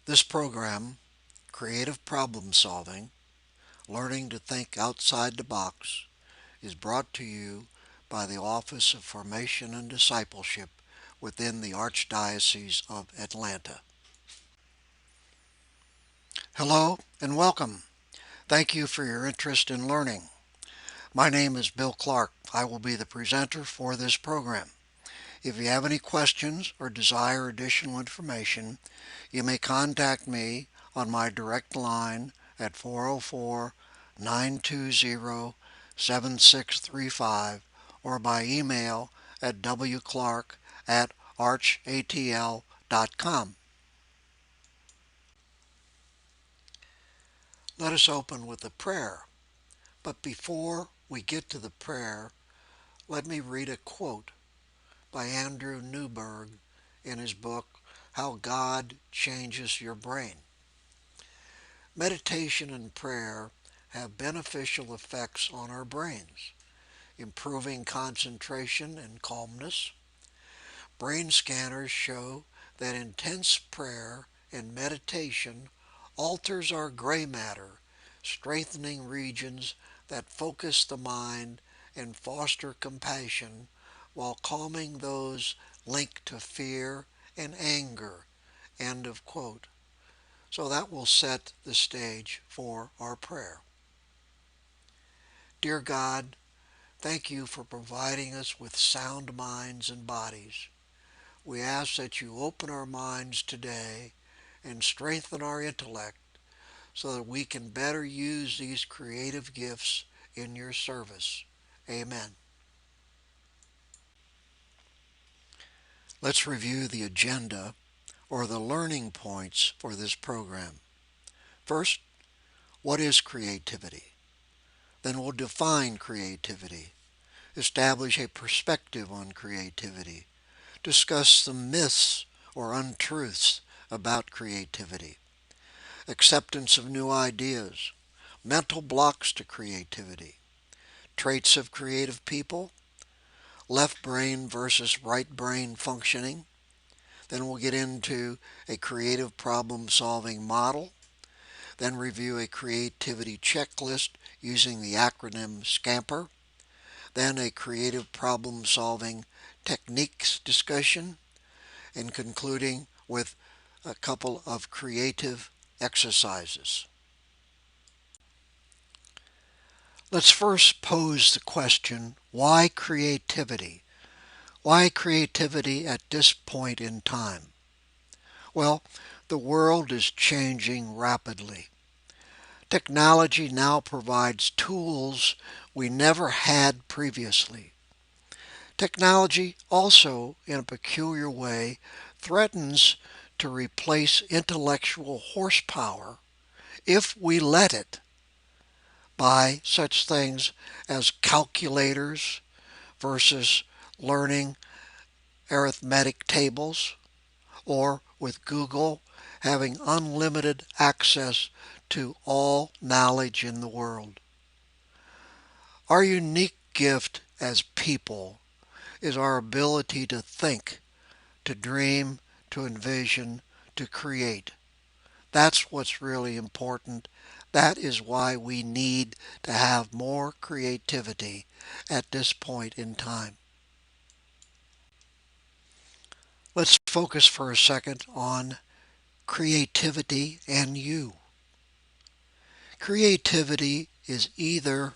This program, Creative Problem Solving, Learning to Think Outside the Box, is brought to you by the Office of Formation and Discipleship within the Archdiocese of Atlanta. Hello and welcome. Thank you for your interest in learning. My name is Bill Clark. I will be the presenter for this program. If you have any questions or desire additional information, you may contact me on my direct line at 404-920-7635 or by email at wclark@archatl.com. Let us open with a prayer. But before we get to the prayer, let me read a quote by Andrew Newberg in his book, How God Changes Your Brain. Meditation and prayer have beneficial effects on our brains, improving concentration and calmness. Brain scanners show that intense prayer and meditation alters our gray matter, strengthening regions that focus the mind and foster compassion while calming those linked to fear and anger. End of quote. So that will set the stage for our prayer. Dear God, thank you for providing us with sound minds and bodies. We ask that you open our minds today and strengthen our intellect so that we can better use these creative gifts in your service. Amen. Let's review the agenda or the learning points for this program. First, what is creativity? Then we'll define creativity, establish a perspective on creativity, discuss some myths or untruths about creativity, acceptance of new ideas, mental blocks to creativity, traits of creative people, left brain versus right brain functioning. Then we'll get into a creative problem solving model, then review a creativity checklist using the acronym SCAMPER, then a creative problem solving techniques discussion, and concluding with a couple of creative exercises. Let's first pose the question, why creativity? Why creativity at this point in time? Well, the world is changing rapidly. Technology now provides tools we never had previously. Technology also, in a peculiar way, threatens to replace intellectual horsepower if we let it by such things as calculators versus learning arithmetic tables, or with Google having unlimited access to all knowledge in the world. Our unique gift as people is our ability to think, to dream, to envision, to create. That's what's really important. That is why we need to have more creativity at this point in time. Let's focus for a second on creativity and you. Creativity is either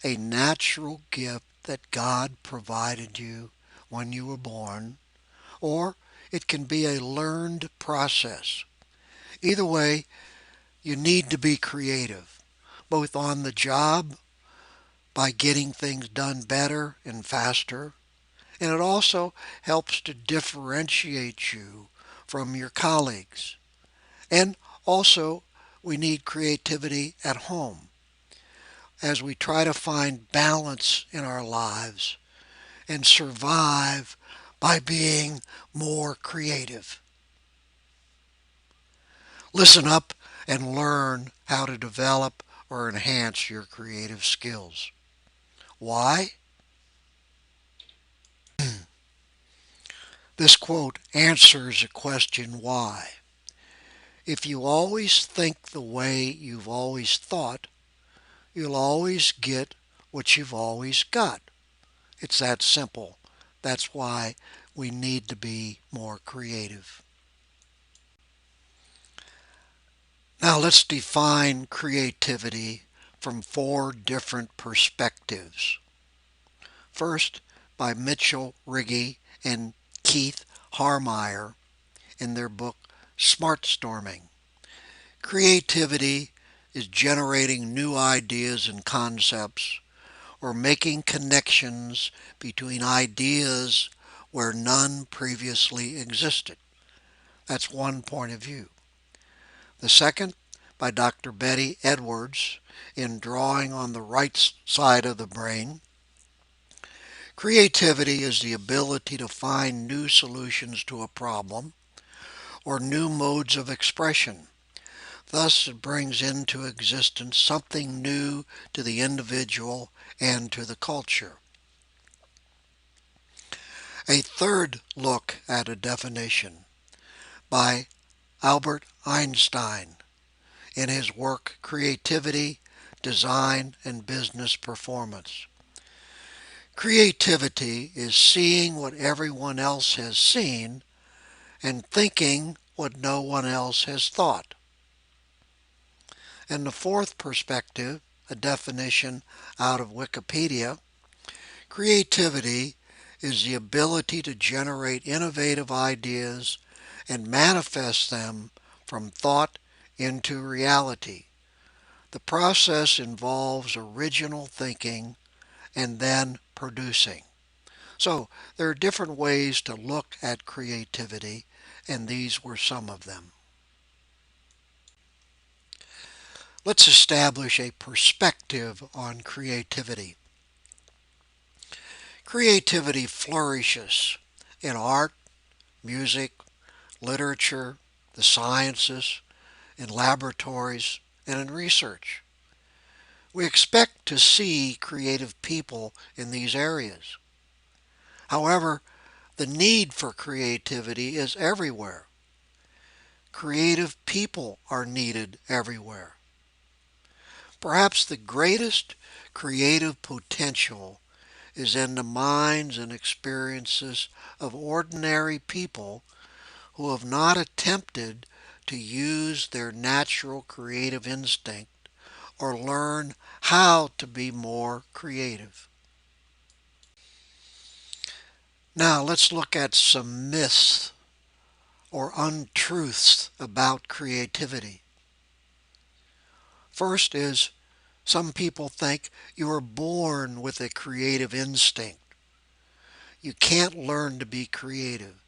a natural gift that God provided you when you were born, or it can be a learned process. Either way, you need to be creative, both on the job by getting things done better and faster, and it also helps to differentiate you from your colleagues. And also, we need creativity at home as we try to find balance in our lives and survive by being more creative. Listen up and learn how to develop or enhance your creative skills. Why? This quote answers the question why. If you always think the way you've always thought, you'll always get what you've always got. It's that simple. That's why we need to be more creative. Now let's define creativity from four different perspectives. First, by Mitchell Riggi and Keith Harmeyer in their book Smartstorming. Creativity is generating new ideas and concepts or making connections between ideas where none previously existed. That's one point of view. The second, by Dr. Betty Edwards, in Drawing on the Right Side of the Brain. Creativity is the ability to find new solutions to a problem or new modes of expression. Thus, it brings into existence something new to the individual and to the culture. A third look at a definition by Albert Einstein in his work Creativity, Design, and Business Performance. Creativity is seeing what everyone else has seen and thinking what no one else has thought. And the fourth perspective, a definition out of Wikipedia, creativity is the ability to generate innovative ideas and manifest them from thought into reality. The process involves original thinking and then producing. So there are different ways to look at creativity, and these were some of them. Let's establish a perspective on creativity. Creativity flourishes in art, music, literature, the sciences, in laboratories, and in research. We expect to see creative people in these areas. However, the need for creativity is everywhere. Creative people are needed everywhere. Perhaps the greatest creative potential is in the minds and experiences of ordinary people who have not attempted to use their natural creative instinct or learn how to be more creative. Now let's look at some myths or untruths about creativity. First is some people think you are born with a creative instinct. You can't learn to be creative.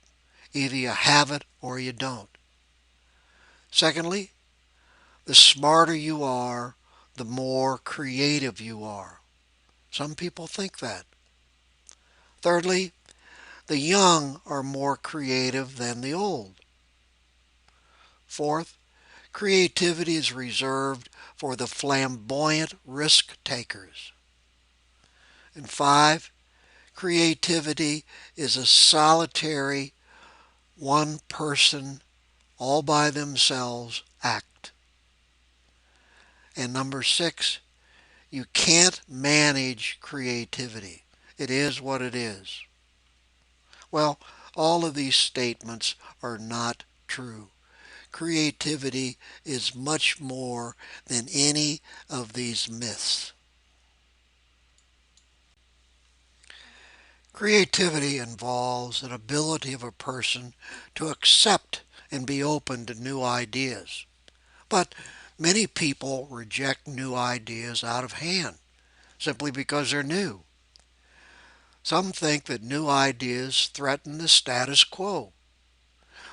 Either you have it or you don't. Secondly, the smarter you are, the more creative you are. Some people think that. Thirdly, the young are more creative than the old. Fourth, creativity is reserved for the flamboyant risk takers. And five, creativity is a solitary, one person, all by themselves act. And number six, you can't manage creativity. It is what it is. Well, all of these statements are not true. Creativity is much more than any of these myths. Creativity involves an ability of a person to accept and be open to new ideas. But many people reject new ideas out of hand simply because they're new. Some think that new ideas threaten the status quo.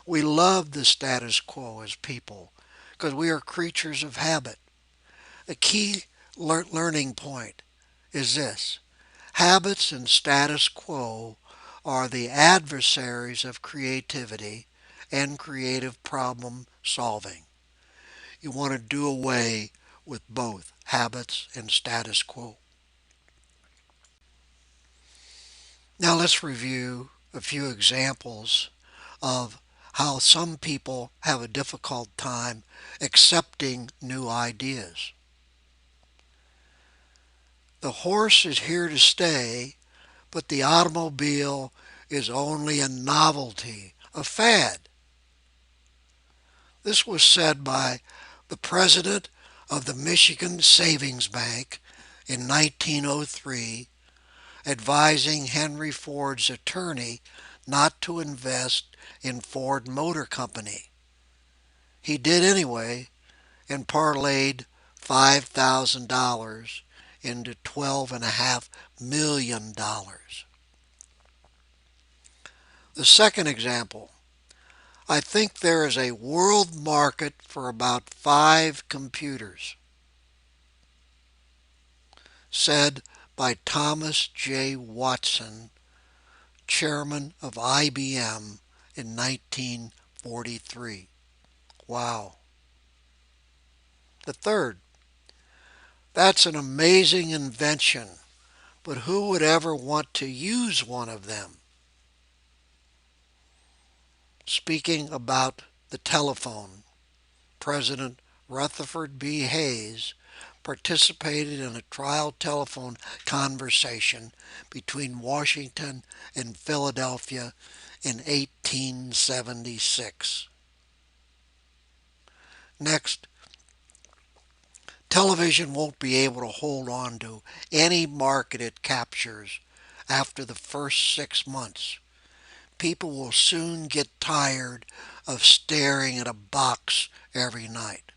We love the status quo as people because we are creatures of habit. A key learning point is this: habits and status quo are the adversaries of creativity and creative problem solving. You want to do away with both habits and status quo. Now let's review a few examples of how some people have a difficult time accepting new ideas. The horse is here to stay, but the automobile is only a novelty, a fad. This was said by the president of the Michigan Savings Bank in 1903, advising Henry Ford's attorney not to invest in Ford Motor Company. He did anyway and parlayed $5,000 into $12.5 million. The second example, I think there is a world market for about 5 computers, said by Thomas J. Watson, chairman of IBM in 1943. Wow. The third, that's an amazing invention, but who would ever want to use one of them? Speaking about the telephone, President Rutherford B. Hayes participated in a trial telephone conversation between Washington and Philadelphia in 1876. Next, television won't be able to hold on to any market it captures after the first 6 months. People will soon get tired of staring at a box every night.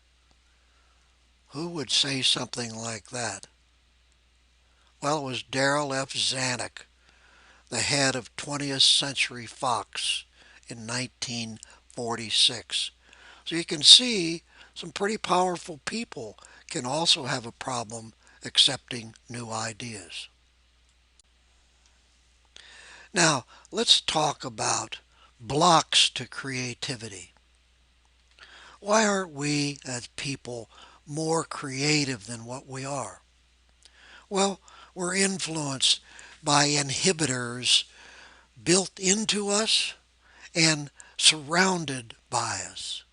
Who would say something like that? Well, it was Darrell F. Zanuck, the head of 20th Century Fox in 1946. So you can see some pretty powerful people can also have a problem accepting new ideas. Now, let's talk about blocks to creativity. Why aren't we as people more creative than what we are? Well, we're influenced by inhibitors built into us and surrounded by us.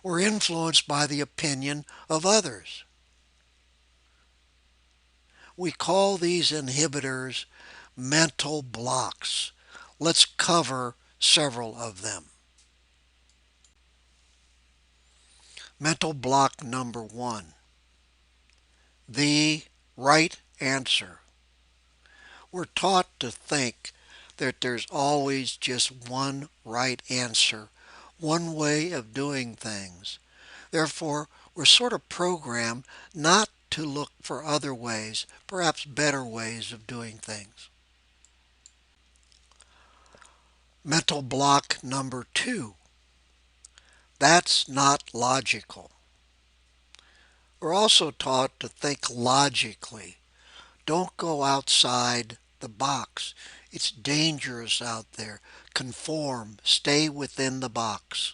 We're influenced by the opinion of others. We call these inhibitors mental blocks. Let's cover several of them. Mental block number 1, the right answer. We're taught to think that there's always just one right answer, one way of doing things. Therefore, we're sort of programmed not to look for other ways, perhaps better ways of doing things. Mental block number 2, that's not logical. We're also taught to think logically. Don't go outside the box. It's dangerous out there. Conform. Stay within the box.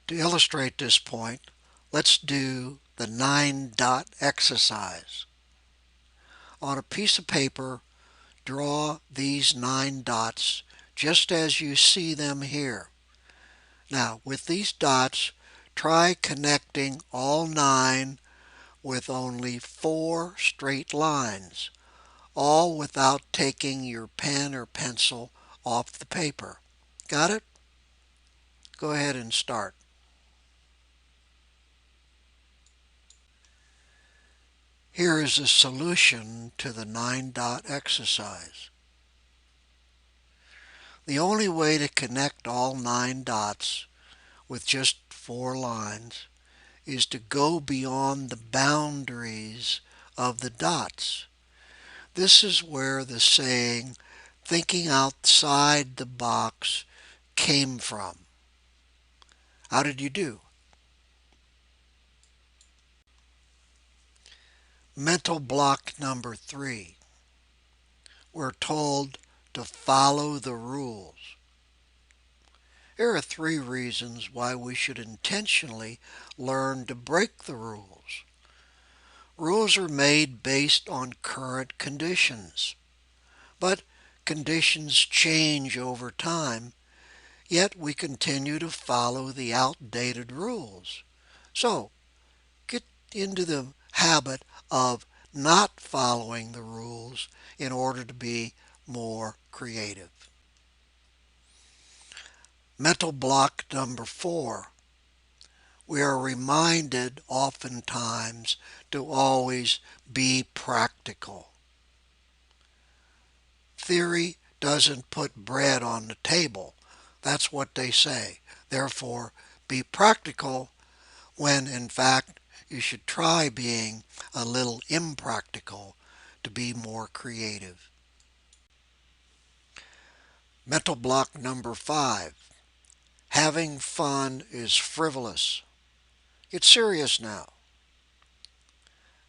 To illustrate this point, let's do the 9-dot exercise. On a piece of paper, draw these 9 dots just as you see them here. Now, with these dots, try connecting all 9 with only 4 straight lines, all without taking your pen or pencil off the paper. Got it? Go ahead and start. Here is a solution to the 9-dot exercise. The only way to connect all 9 dots with just 4 lines is to go beyond the boundaries of the dots. This is where the saying, thinking outside the box, came from. How did you do? Mental block number 3. We're told to follow the rules. Here are 3 reasons why we should intentionally learn to break the rules. Rules are made based on current conditions, but conditions change over time, yet we continue to follow the outdated rules. So, get into the habit of not following the rules in order to be more creative. Mental block number 4. We are reminded oftentimes to always be practical. Theory doesn't put bread on the table. That's what they say. Therefore, be practical when in fact you should try being a little impractical to be more creative. Mental block number 5. Having fun is frivolous. Get serious now.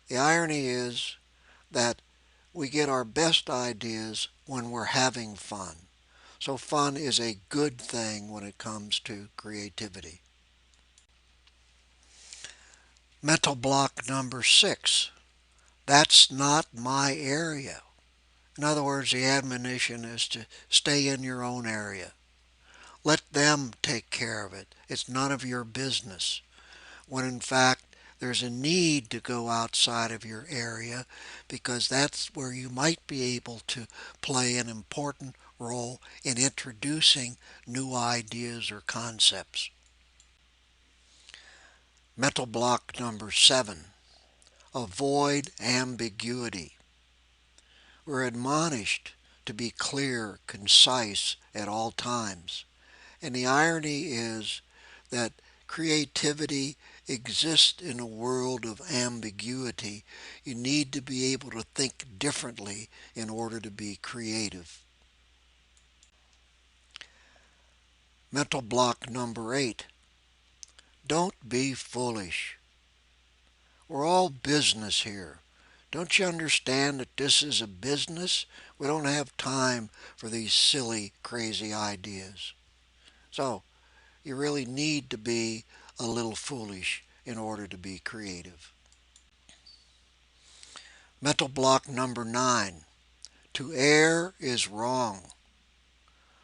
The irony is that we get our best ideas when we're having fun. So fun is a good thing when it comes to creativity. Mental block number 6. That's not my area. In other words, the admonition is to stay in your own area. Let them take care of it. It's none of your business. When in fact, there's a need to go outside of your area because that's where you might be able to play an important role in introducing new ideas or concepts. Mental block number 7. Avoid ambiguity. We're admonished to be clear, concise at all times. And the irony is that creativity exists in a world of ambiguity. You need to be able to think differently in order to be creative. Mental block number 8. Don't be foolish. We're all business here. Don't you understand that this is a business? We don't have time for these silly, crazy ideas. So, you really need to be a little foolish in order to be creative. Mental block number 9. To err is wrong.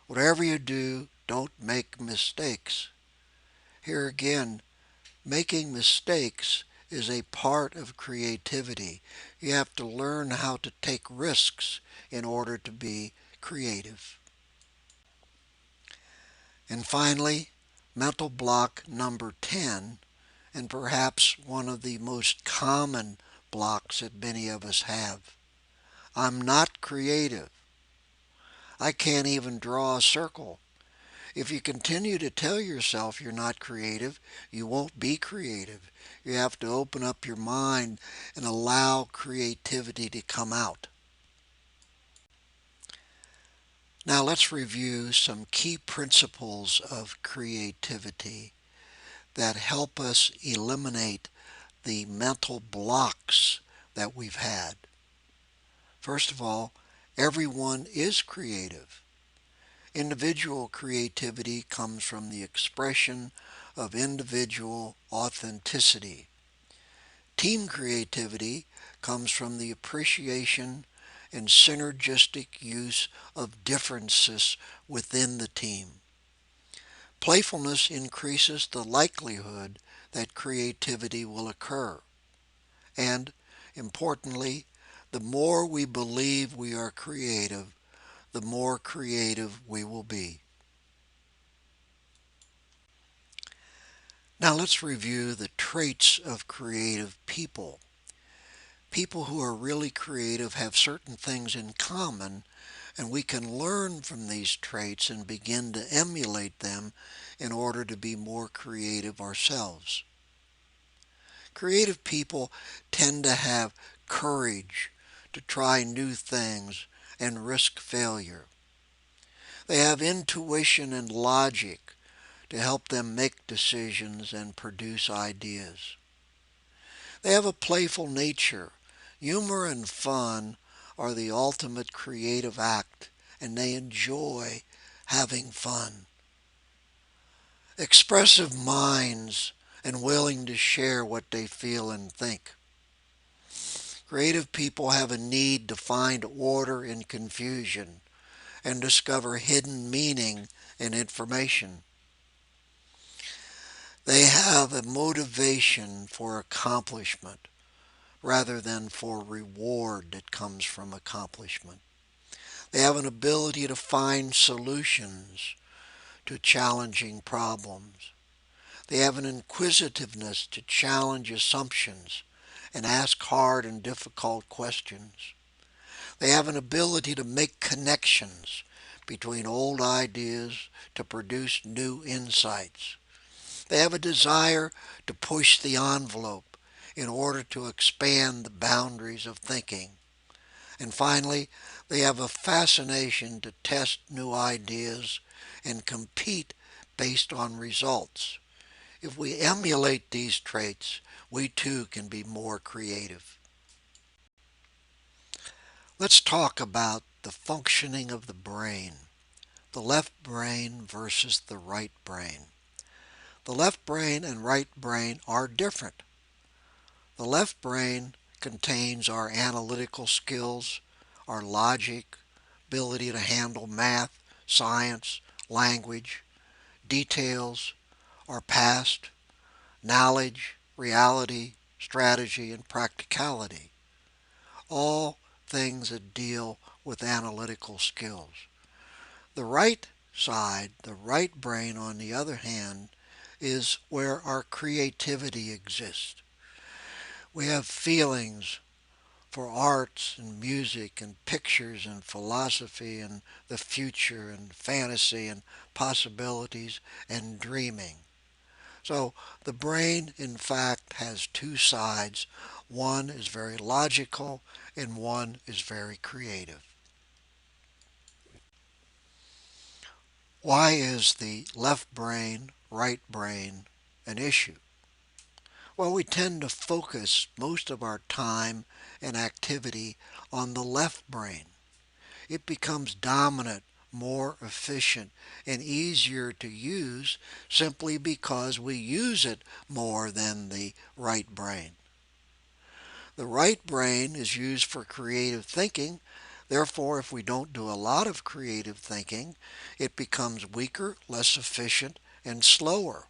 Whatever you do, don't make mistakes. Here again, making mistakes is a part of creativity. You have to learn how to take risks in order to be creative. And finally, mental block number 10, and perhaps one of the most common blocks that many of us have. I'm not creative. I can't even draw a circle. If you continue to tell yourself you're not creative, you won't be creative. You have to open up your mind and allow creativity to come out. Now let's review some key principles of creativity that help us eliminate the mental blocks that we've had. First of all, everyone is creative. Individual creativity comes from the expression of individual authenticity. Team creativity comes from the appreciation and synergistic use of differences within the team. Playfulness increases the likelihood that creativity will occur. And, importantly, the more we believe we are creative, the more creative we will be. Now let's review the traits of creative people. People who are really creative have certain things in common, and we can learn from these traits and begin to emulate them in order to be more creative ourselves. Creative people tend to have courage to try new things and risk failure. They have intuition and logic to help them make decisions and produce ideas. They have a playful nature. Humor and fun are the ultimate creative act, and they enjoy having fun. Expressive minds and willing to share what they feel and think. Creative people have a need to find order in confusion, and discover hidden meaning in information. They have a motivation for accomplishment rather than for reward that comes from accomplishment. They have an ability to find solutions to challenging problems. They have an inquisitiveness to challenge assumptions and ask hard and difficult questions. They have an ability to make connections between old ideas to produce new insights. They have a desire to push the envelope in order to expand the boundaries of thinking. And finally, they have a fascination to test new ideas and compete based on results. If we emulate these traits, we too can be more creative. Let's talk about the functioning of the brain, the left brain versus the right brain. The left brain and right brain are different. The left brain contains our analytical skills, our logic, ability to handle math, science, language, details, our past, knowledge, reality, strategy, and practicality. All things that deal with analytical skills. The right side, the right brain, on the other hand, is where our creativity exists. We have feelings for arts and music and pictures and philosophy and the future and fantasy and possibilities and dreaming. So the brain, in fact, has two sides. One is very logical and one is very creative. Why is the left brain, right brain an issue? Well, we tend to focus most of our time and activity on the left brain. It becomes dominant, more efficient, and easier to use simply because we use it more than the right brain. The right brain is used for creative thinking. Therefore, if we don't do a lot of creative thinking, it becomes weaker, less efficient, and slower.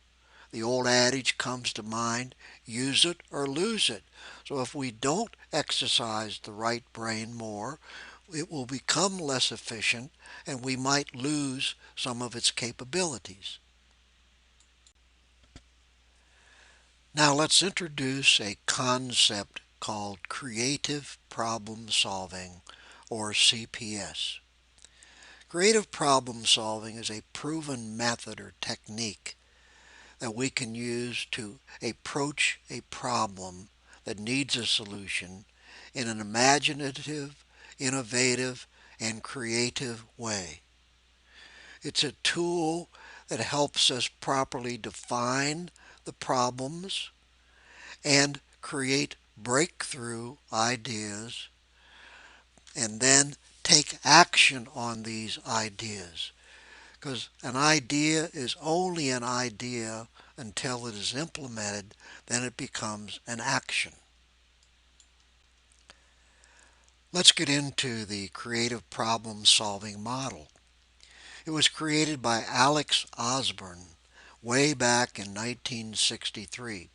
The old adage comes to mind, use it or lose it. So if we don't exercise the right brain more, it will become less efficient and we might lose some of its capabilities. Now let's introduce a concept called creative problem solving, or CPS. Creative problem solving is a proven method or technique that we can use to approach a problem that needs a solution in an imaginative, innovative, and creative way. It's a tool that helps us properly define the problems and create breakthrough ideas and then take action on these ideas. Because an idea is only an idea until it is implemented, then it becomes an action. Let's get into the creative problem solving model. It was created by Alex Osborne way back in 1963.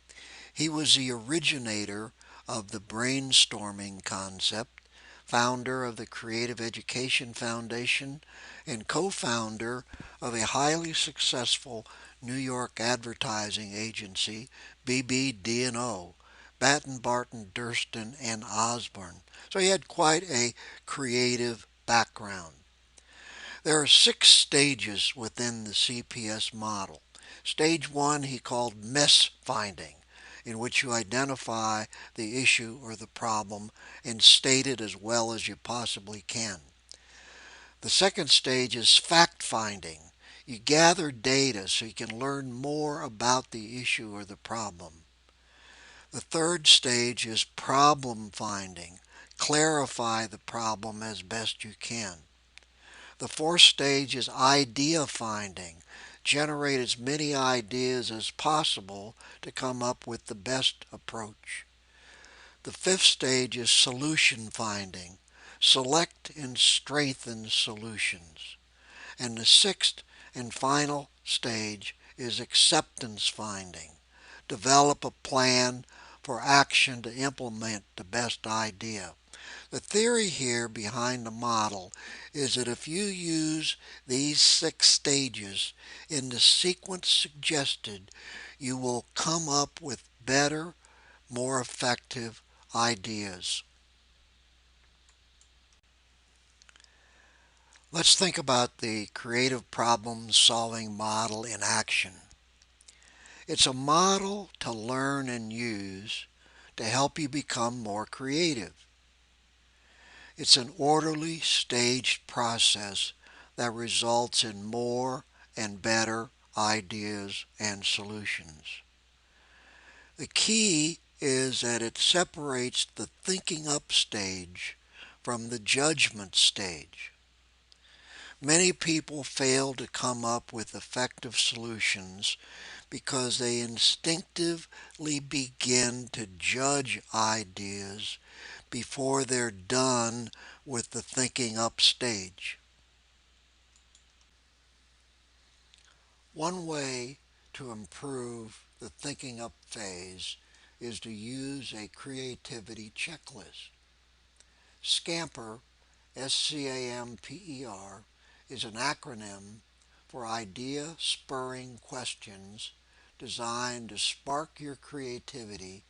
He was the originator of the brainstorming concept, founder of the Creative Education Foundation, and co-founder of a highly successful New York advertising agency, BBD&O, Batten, Barton, Durston, and Osborne. So he had quite a creative background. There are 6 stages within the CPS model. Stage 1 he called mess finding, in which you identify the issue or the problem and state it as well as you possibly can. The second stage is fact finding. You gather data so you can learn more about the issue or the problem. The third stage is problem finding. Clarify the problem as best you can. The fourth stage is idea finding. Generate as many ideas as possible to come up with the best approach. The fifth stage is solution finding. select and strengthen solutions. And the sixth and final stage is acceptance finding. Develop a plan for action to implement the best idea. The theory here behind the model is that if you use these 6 stages in the sequence suggested, you will come up with better, more effective ideas. Let's think about the creative problem solving model in action. It's a model to learn and use to help you become more creative. It's an orderly, staged process that results in more and better ideas and solutions. The key is that it separates the thinking up stage from the judgment stage. Many people fail to come up with effective solutions because they instinctively begin to judge ideas before they're done with the thinking up stage. One way to improve the thinking up phase is to use a creativity checklist. SCAMPER, SCAMPER, is an acronym for idea spurring questions designed to spark your creativity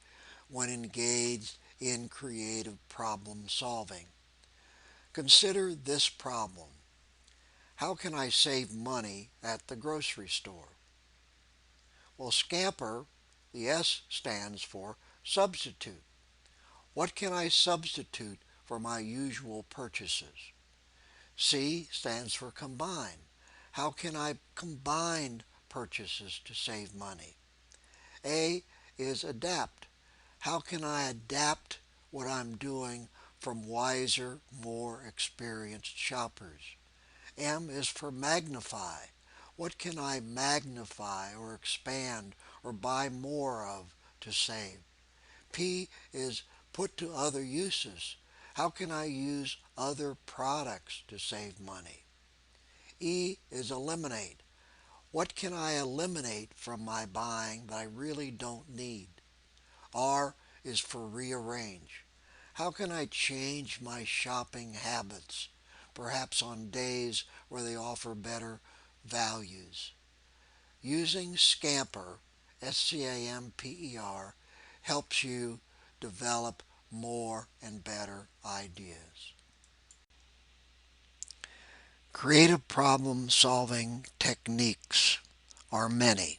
when engaged in creative problem solving. Consider this problem. How can I save money at the grocery store? Well, SCAMPER, the S stands for substitute. What can I substitute for my usual purchases? C stands for combine. How can I combine purchases to save money? A is adapt. How can I adapt what I'm doing from wiser, more experienced shoppers? M is for magnify. What can I magnify or expand or buy more of to save? P is put to other uses. How can I use other products to save money? E is eliminate. What can I eliminate from my buying that I really don't need? R is for rearrange. How can I change my shopping habits, perhaps on days where they offer better values? Using SCAMPER, SCAMPER, helps you develop more and better ideas. Creative problem solving techniques are many.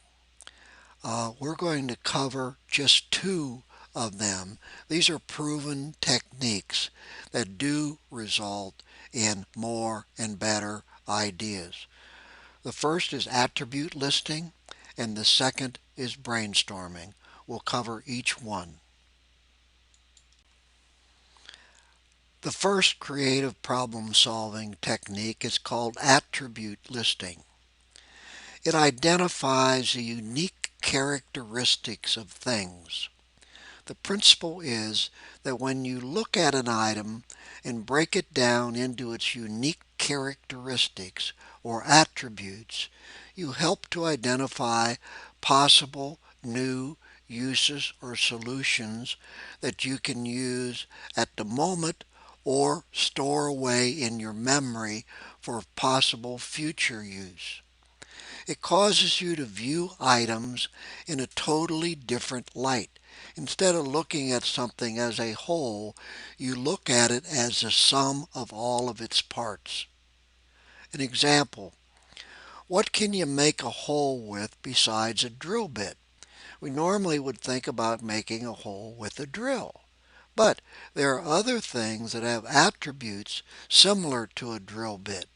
We're going to cover just 2 of them. These are proven techniques that do result in more and better ideas. The first is attribute listing, and the second is brainstorming. We'll cover each one. The first creative problem-solving technique is called attribute listing. It identifies the unique characteristics of things. The principle is that when you look at an item and break it down into its unique characteristics or attributes, you help to identify possible new uses or solutions that you can use at the moment or store away in your memory for possible future use. It causes you to view items in a totally different light. Instead of looking at something as a whole, you look at it as the sum of all of its parts. An example, what can you make a hole with besides a drill bit? We normally would think about making a hole with a drill. But there are other things that have attributes similar to a drill bit.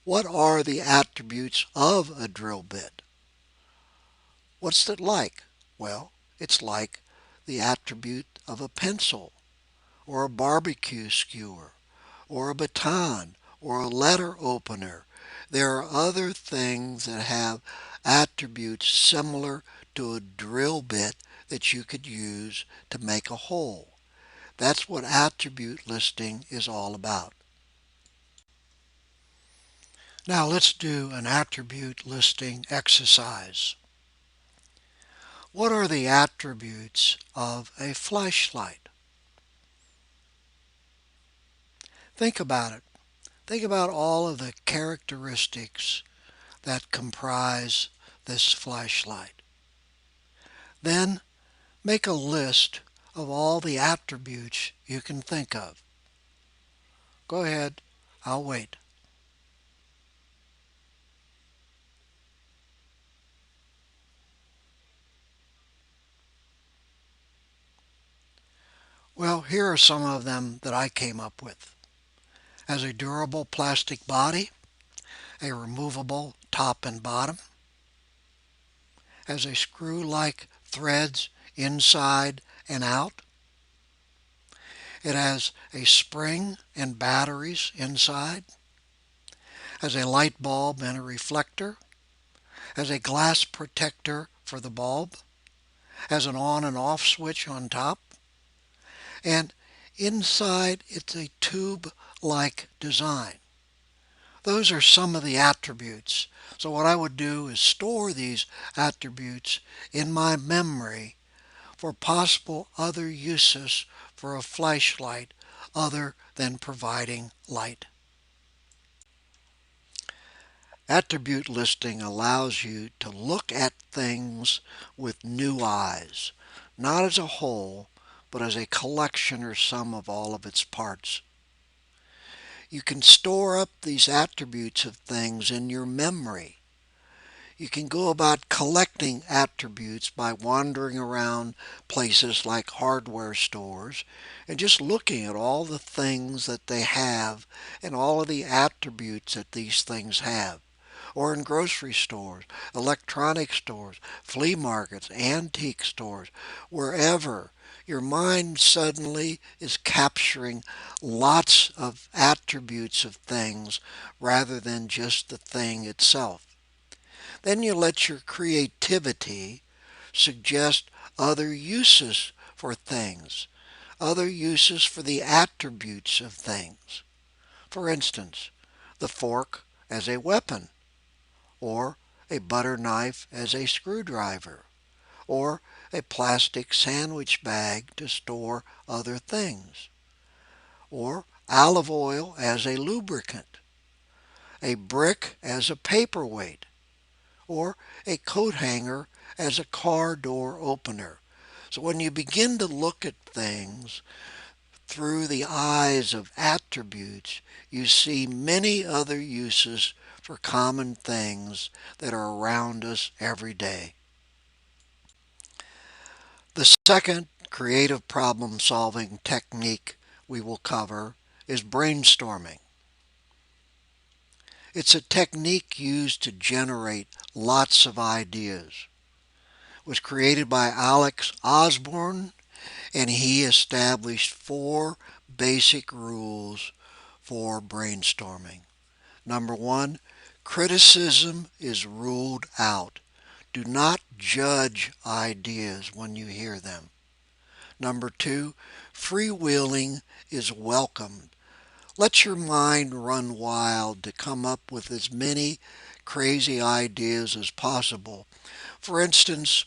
What are the attributes of a drill bit? What's it like? Well, it's like the attribute of a pencil, or a barbecue skewer, or a baton, or a letter opener. There are other things that have attributes similar to a drill bit that you could use to make a hole. That's what attribute listing is all about. Now let's do an attribute listing exercise. What are the attributes of a flashlight? Think about it. Think about all of the characteristics that comprise this flashlight. Then make a list of all the attributes you can think of. Go ahead, I'll wait. Well, here are some of them that I came up with. Has a durable plastic body, a removable top and bottom, has a screw-like threads inside and out. It has a spring and batteries inside, has a light bulb and a reflector, has a glass protector for the bulb, has an on and off switch on top, and inside it's a tube-like design. Those are some of the attributes. So what I would do is store these attributes in my memory for possible other uses for a flashlight other than providing light. Attribute listing allows you to look at things with new eyes, not as a whole, but as a collection or sum of all of its parts. You can store up these attributes of things in your memory. You can go about collecting attributes by wandering around places like hardware stores and just looking at all the things that they have and all of the attributes that these things have. Or in grocery stores, electronic stores, flea markets, antique stores, wherever your mind suddenly is capturing lots of attributes of things rather than just the thing itself. Then you let your creativity suggest other uses for things, other uses for the attributes of things. For instance, the fork as a weapon, or a butter knife as a screwdriver, or a plastic sandwich bag to store other things, or olive oil as a lubricant, a brick as a paperweight, or a coat hanger as a car door opener. So when you begin to look at things through the eyes of attributes, you see many other uses for common things that are around us every day. The second creative problem-solving technique we will cover is brainstorming. It's a technique used to generate lots of ideas. It was created by Alex Osborne, and he established 4 basic rules for brainstorming. Number 1, criticism is ruled out. Do not judge ideas when you hear them. Number 2, freewheeling is welcomed. Let your mind run wild to come up with as many crazy ideas as possible. For instance,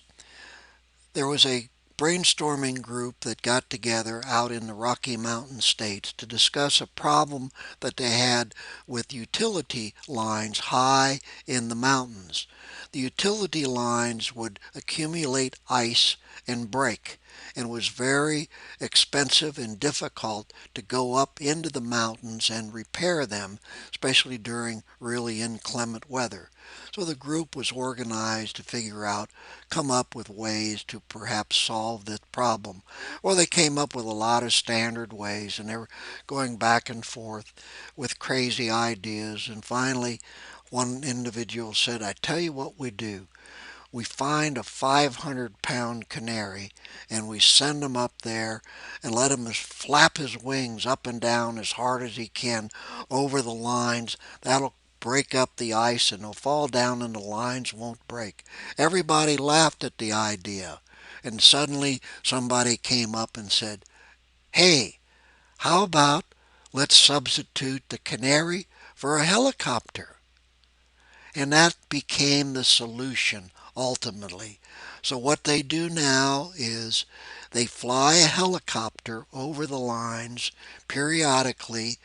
there was a brainstorming group that got together out in the Rocky Mountain states to discuss a problem that they had with utility lines high in the mountains. The utility lines would accumulate ice and break, and was very expensive and difficult to go up into the mountains and repair them, especially during really inclement weather. So the group was organized to come up with ways to perhaps solve this problem. Well, they came up with a lot of standard ways, and they were going back and forth with crazy ideas. And finally, one individual said, I tell you what we do. We find a 500-pound canary and we send him up there and let him flap his wings up and down as hard as he can over the lines. That'll break up the ice and he'll fall down and the lines won't break. Everybody laughed at the idea, and suddenly somebody came up and said, Hey, how about let's substitute the canary for a helicopter? And that became the solution ultimately. So what they do now is they fly a helicopter over the lines periodically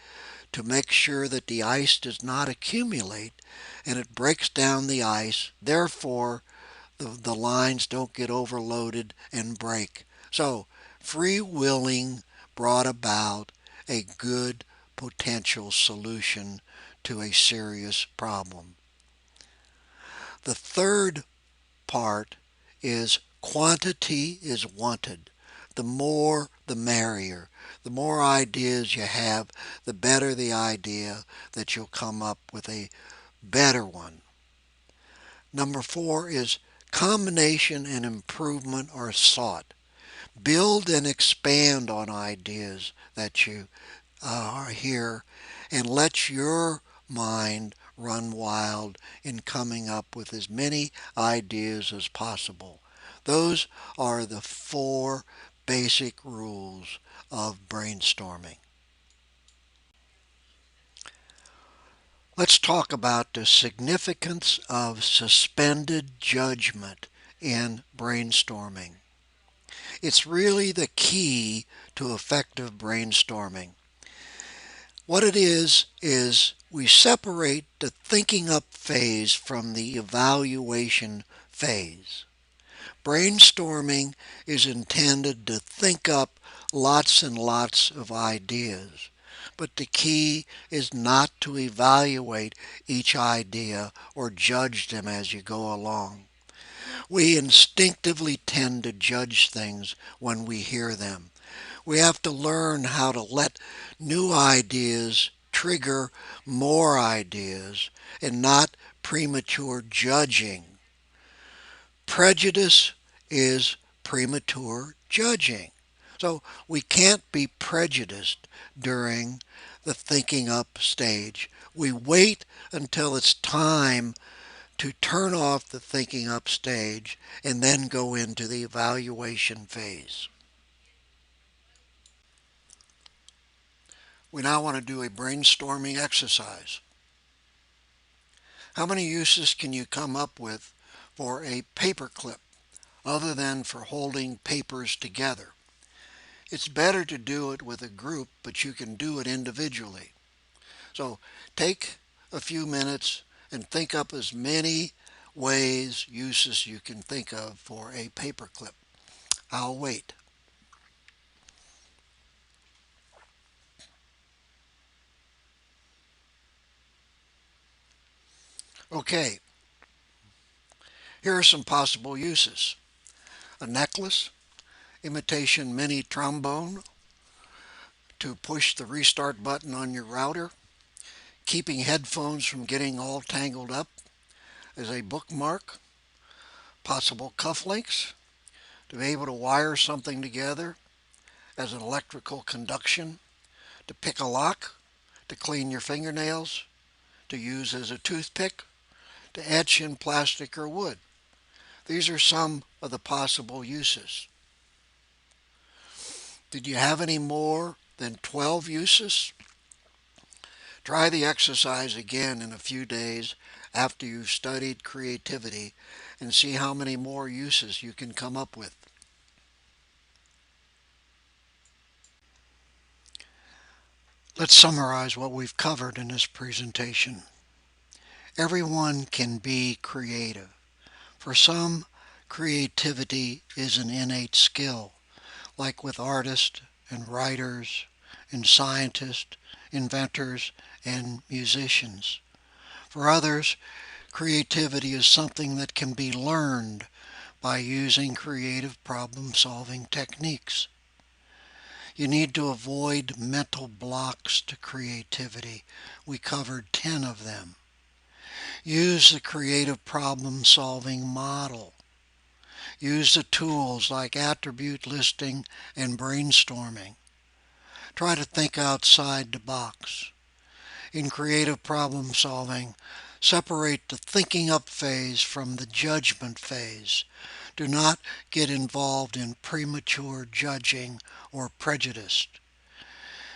to make sure that the ice does not accumulate and it breaks down the ice. Therefore, the lines don't get overloaded and break. So free willing brought about a good potential solution to a serious problem. The third part is quantity is wanted. The more, the merrier. The more ideas you have, the better the idea that you'll come up with a better one. Number 4 is combination and improvement are sought. Build and expand on ideas that you are here and let your mind run wild in coming up with as many ideas as possible. Those are the 4 basic rules of brainstorming. Let's talk about the significance of suspended judgment in brainstorming. It's really the key to effective brainstorming. What it is we separate the thinking up phase from the evaluation phase. Brainstorming is intended to think up lots and lots of ideas, but the key is not to evaluate each idea or judge them as you go along. We instinctively tend to judge things when we hear them. We have to learn how to let new ideas trigger more ideas and not premature judging. Prejudice is premature judging. So we can't be prejudiced during the thinking up stage. We wait until it's time to turn off the thinking up stage and then go into the evaluation phase. We now want to do a brainstorming exercise. How many uses can you come up with for a paper clip other than for holding papers together? It's better to do it with a group, but you can do it individually. So take a few minutes and think up as many uses you can think of for a paper clip. I'll wait. Okay, here are some possible uses. A necklace, imitation mini trombone to push the restart button on your router, keeping headphones from getting all tangled up as a bookmark, possible cufflinks to be able to wire something together as an electrical conduction, to pick a lock, to clean your fingernails, to use as a toothpick, to etch in plastic or wood. These are some of the possible uses. Did you have any more than 12 uses? Try the exercise again in a few days after you've studied creativity and see how many more uses you can come up with. Let's summarize what we've covered in this presentation. Everyone can be creative. For some, creativity is an innate skill, like with artists and writers and scientists, inventors, and musicians. For others, creativity is something that can be learned by using creative problem-solving techniques. You need to avoid mental blocks to creativity. We covered 10 of them. Use the creative problem-solving model. Use the tools like attribute listing and brainstorming. Try to think outside the box. In creative problem solving, separate the thinking up phase from the judgment phase. Do not get involved in premature judging or prejudice.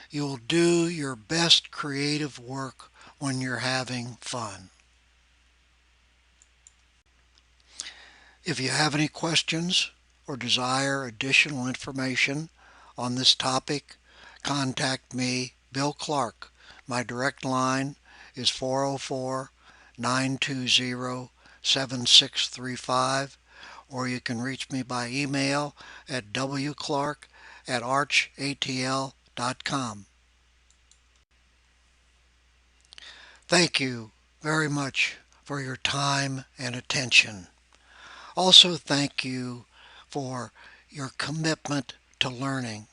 You'll do your best creative work when you're having fun. If you have any questions or desire additional information on this topic, contact me, Bill Clark. My direct line is 404 920 7635, or you can reach me by email at wclark@archatl.com. Thank you very much for your time and attention. Also, thank you for your commitment to learning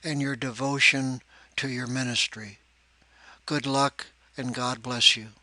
and your devotion to your ministry. Good luck and God bless you.